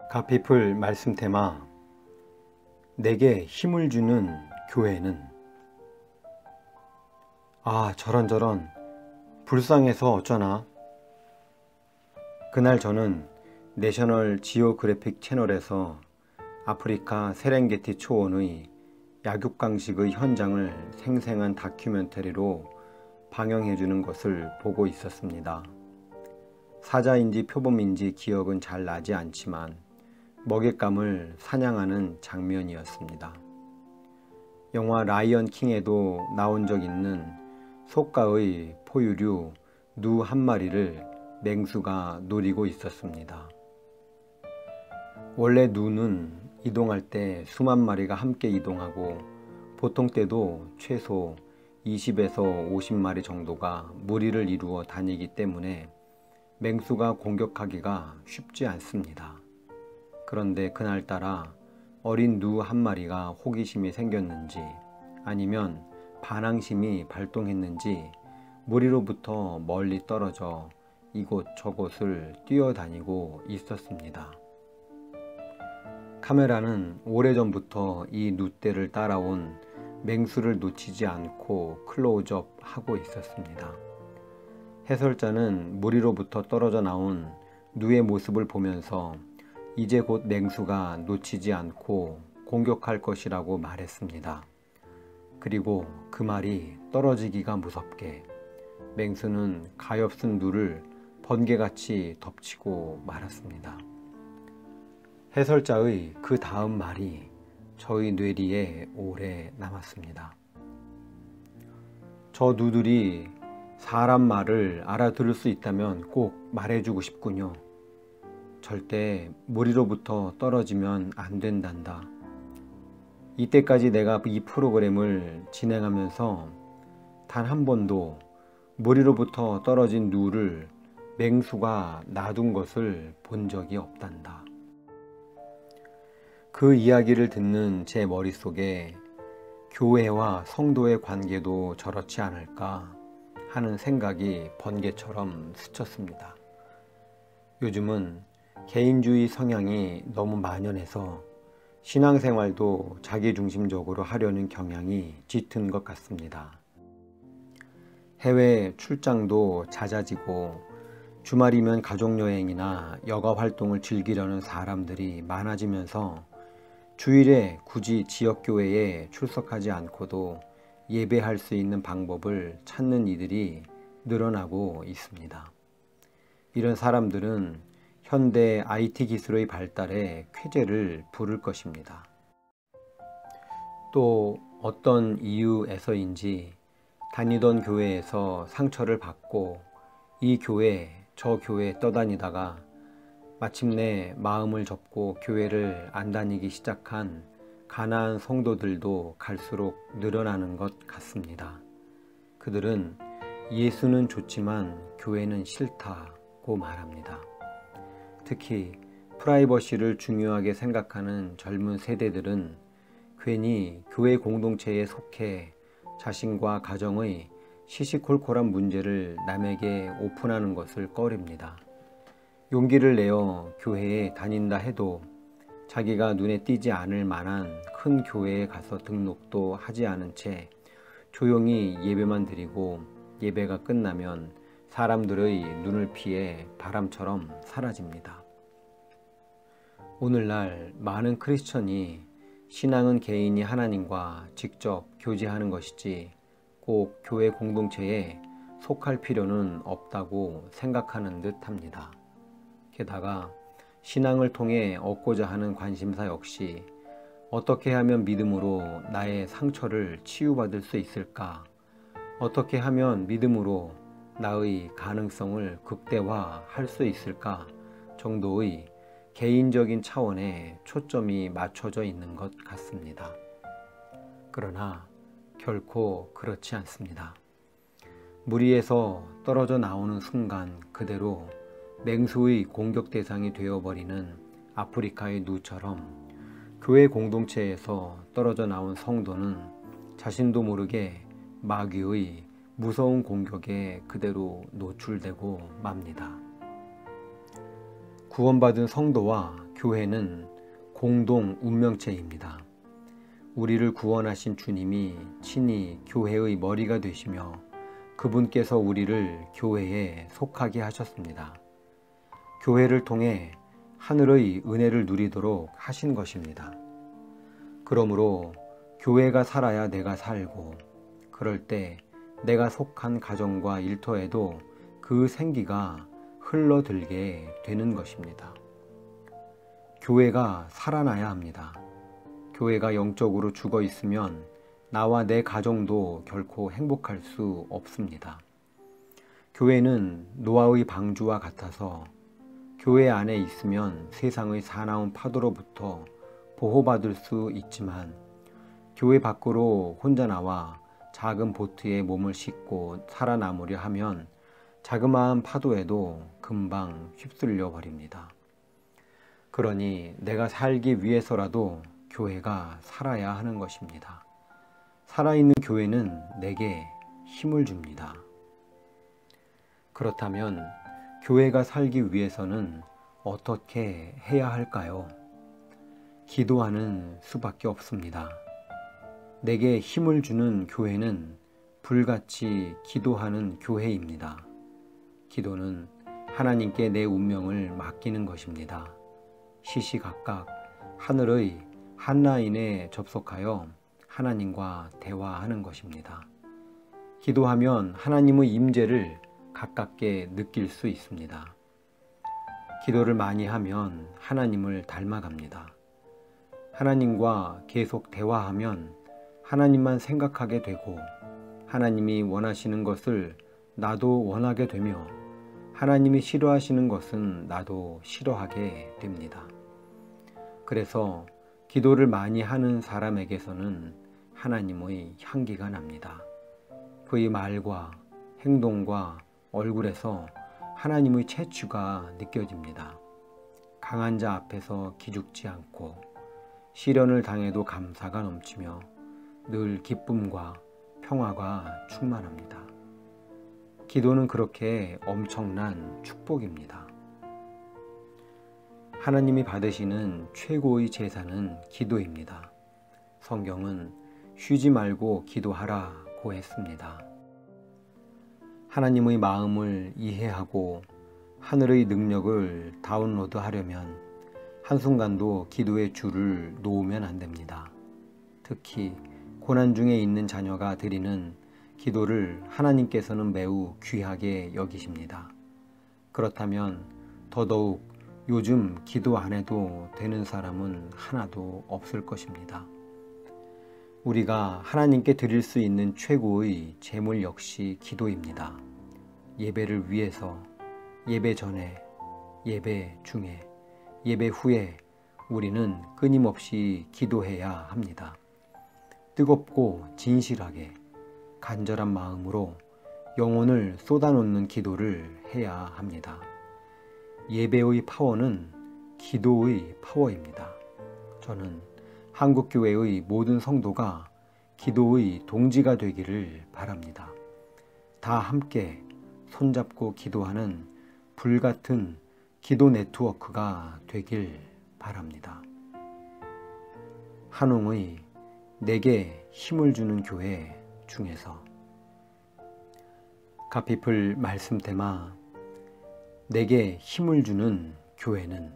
가피풀 말씀 테마 내게 힘을 주는 교회는 저런 불쌍해서 어쩌나. 그날 저는 내셔널 지오그래픽 채널에서 아프리카 세렝게티 초원의 약육강식의 현장을 생생한 다큐멘터리로 방영해주는 것을 보고 있었습니다. 사자인지 표범인지 기억은 잘 나지 않지만 먹잇감을 사냥하는 장면이었습니다. 영화 라이언 킹에도 나온 적 있는 소가의 포유류 누 한 마리를 맹수가 노리고 있었습니다. 원래 누는 이동할 때 수만 마리가 함께 이동하고 보통 때도 최소 20에서 50마리 정도가 무리를 이루어 다니기 때문에 맹수가 공격하기가 쉽지 않습니다. 그런데 그날따라 어린 누 한 마리가 호기심이 생겼는지 아니면 반항심이 발동했는지 무리로부터 멀리 떨어져 이곳 저곳을 뛰어다니고 있었습니다. 카메라는 오래전부터 이 누떼를 따라온 맹수를 놓치지 않고 클로즈업 하고 있었습니다. 해설자는 무리로부터 떨어져 나온 누의 모습을 보면서 이제 곧 맹수가 놓치지 않고 공격할 것이라고 말했습니다. 그리고 그 말이 떨어지기가 무섭게 맹수는 가엾은 누를 번개같이 덮치고 말았습니다. 해설자의 그 다음 말이 저의 뇌리에 오래 남았습니다. 저 누들이 사람 말을 알아들을 수 있다면 꼭 말해주고 싶군요. 절대 무리로부터 떨어지면 안 된단다. 이때까지 내가 이 프로그램을 진행하면서 단 한 번도 무리로부터 떨어진 누를 맹수가 놔둔 것을 본 적이 없단다. 그 이야기를 듣는 제 머릿속에 교회와 성도의 관계도 저렇지 않을까 하는 생각이 번개처럼 스쳤습니다. 요즘은 개인주의 성향이 너무 만연해서 신앙생활도 자기중심적으로 하려는 경향이 짙은 것 같습니다. 해외 출장도 잦아지고 주말이면 가족여행이나 여가활동을 즐기려는 사람들이 많아지면서 주일에 굳이 지역교회에 출석하지 않고도 예배할 수 있는 방법을 찾는 이들이 늘어나고 있습니다. 이런 사람들은 현대 IT 기술의 발달에 쾌재를 부를 것입니다. 또 어떤 이유에서인지 다니던 교회에서 상처를 받고 이 교회 저 교회 떠다니다가 마침내 마음을 접고 교회를 안 다니기 시작한 가난한 성도들도 갈수록 늘어나는 것 같습니다. 그들은 예수는 좋지만 교회는 싫다고 말합니다. 특히 프라이버시를 중요하게 생각하는 젊은 세대들은 괜히 교회 공동체에 속해 자신과 가정의 시시콜콜한 문제를 남에게 오픈하는 것을 꺼립니다. 용기를 내어 교회에 다닌다 해도 자기가 눈에 띄지 않을 만한 큰 교회에 가서 등록도 하지 않은 채 조용히 예배만 드리고 예배가 끝나면 사람들의 눈을 피해 바람처럼 사라집니다. 오늘날 많은 크리스천이 신앙은 개인이 하나님과 직접 교제하는 것이지 꼭 교회 공동체에 속할 필요는 없다고 생각하는 듯 합니다. 게다가 신앙을 통해 얻고자 하는 관심사 역시 어떻게 하면 믿음으로 나의 상처를 치유받을 수 있을까? 어떻게 하면 믿음으로 나의 가능성을 극대화할 수 있을까? 정도의 개인적인 차원에 초점이 맞춰져 있는 것 같습니다. 그러나 결코 그렇지 않습니다. 무리에서 떨어져 나오는 순간 그대로 맹수의 공격 대상이 되어버리는 아프리카의 누처럼 교회 공동체에서 떨어져 나온 성도는 자신도 모르게 마귀의 무서운 공격에 그대로 노출되고 맙니다. 구원받은 성도와 교회는 공동 운명체입니다. 우리를 구원하신 주님이 친히 교회의 머리가 되시며 그분께서 우리를 교회에 속하게 하셨습니다. 교회를 통해 하늘의 은혜를 누리도록 하신 것입니다. 그러므로 교회가 살아야 내가 살고, 그럴 때 내가 속한 가정과 일터에도 그 생기가 흘러들게 되는 것입니다. 교회가 살아나야 합니다. 교회가 영적으로 죽어 있으면 나와 내 가정도 결코 행복할 수 없습니다. 교회는 노아의 방주와 같아서 교회 안에 있으면 세상의 사나운 파도로부터 보호받을 수 있지만, 교회 밖으로 혼자 나와 작은 보트에 몸을 싣고 살아남으려 하면 자그마한 파도에도 금방 휩쓸려 버립니다. 그러니 내가 살기 위해서라도 교회가 살아야 하는 것입니다. 살아있는 교회는 내게 힘을 줍니다. 그렇다면 교회가 살기 위해서는 어떻게 해야 할까요? 기도하는 수밖에 없습니다. 내게 힘을 주는 교회는 불같이 기도하는 교회입니다. 기도는 하나님께 내 운명을 맡기는 것입니다. 시시각각 하늘의 한 라인에 접속하여 하나님과 대화하는 것입니다. 기도하면 하나님의 임재를 가깝게 느낄 수 있습니다. 기도를 많이 하면 하나님을 닮아갑니다. 하나님과 계속 대화하면 하나님만 생각하게 되고, 하나님이 원하시는 것을 나도 원하게 되며, 하나님이 싫어하시는 것은 나도 싫어하게 됩니다. 그래서 기도를 많이 하는 사람에게서는 하나님의 향기가 납니다. 그의 말과 행동과 얼굴에서 하나님의 채취가 느껴집니다. 강한 자 앞에서 기죽지 않고, 시련을 당해도 감사가 넘치며 늘 기쁨과 평화가 충만합니다. 기도는 그렇게 엄청난 축복입니다. 하나님이 받으시는 최고의 제사는 기도입니다. 성경은 쉬지 말고 기도하라고 했습니다. 하나님의 마음을 이해하고 하늘의 능력을 다운로드하려면 한순간도 기도의 줄을 놓으면 안 됩니다. 특히 고난 중에 있는 자녀가 드리는 기도를 하나님께서는 매우 귀하게 여기십니다. 그렇다면 더더욱 요즘 기도 안 해도 되는 사람은 하나도 없을 것입니다. 우리가 하나님께 드릴 수 있는 최고의 제물 역시 기도입니다. 예배를 위해서, 예배 전에, 예배 중에, 예배 후에 우리는 끊임없이 기도해야 합니다. 뜨겁고 진실하게 간절한 마음으로 영혼을 쏟아놓는 기도를 해야 합니다. 예배의 파워는 기도의 파워입니다. 저는 한국교회의 모든 성도가 기도의 동지가 되기를 바랍니다. 다 함께 손잡고 기도하는 불같은 기도 네트워크가 되길 바랍니다. 한웅의 내게 힘을 주는 교회 중에서 가피플 말씀 테마 내게 힘을 주는 교회는